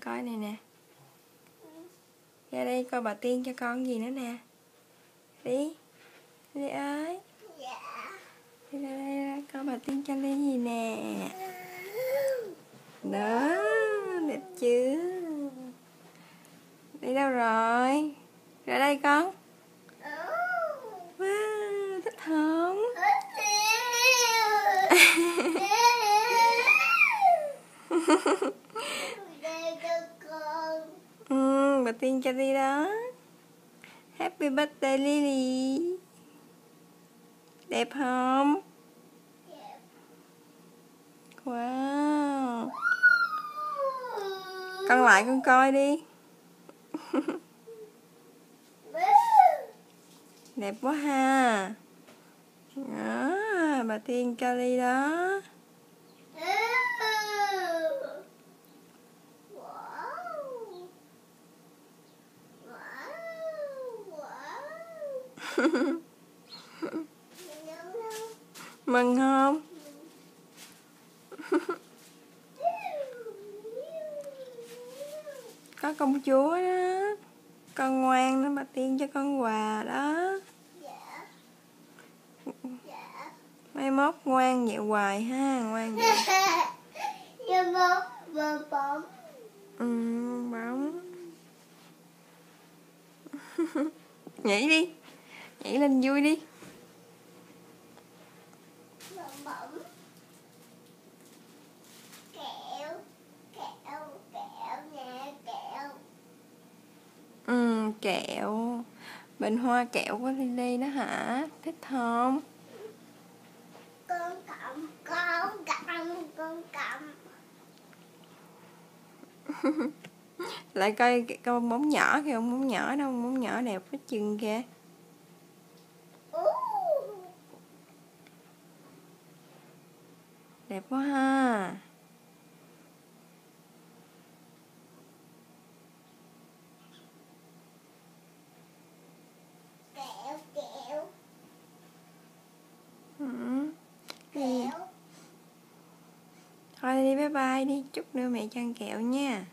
coi này nè. Ra đây coi bà Tiên cho con gì nữa nè. Đi. Đi ơi. Đi ra đây coi bà Tiên cho Ly gì nè. Đó, đẹp chưa? Đi đâu rồi? Ra đây con. Wow, thích không? Bà Tiên cho Ly đó. Happy birthday Lily. Đẹp không? Wow. Con lại con coi đi. Đẹp quá ha. Đó, bà Tiên cho Ly đó. Mừng không? Có công chúa đó. Con ngoan đó, bà Tiên cho con quà đó. Mai mốt ngoan vậy hoài ha, ngoan vậy. Bóng. Bóng. Nhảy đi. Nhảy lên vui đi. Bóng. Kẹo. Kẹo. Kẹo nè, kẹo. Kẹo. Bình hoa kẹo của Lily đó hả? Thích không? Con cầm. Con cầm. Lại coi con bóng nhỏ kìa, bóng nhỏ đâu, bóng nhỏ đẹp quá chừng kìa. Đẹp quá ha. Kẹo. Thôi đi, bye bye đi, chút nữa mẹ cho ăn kẹo nha.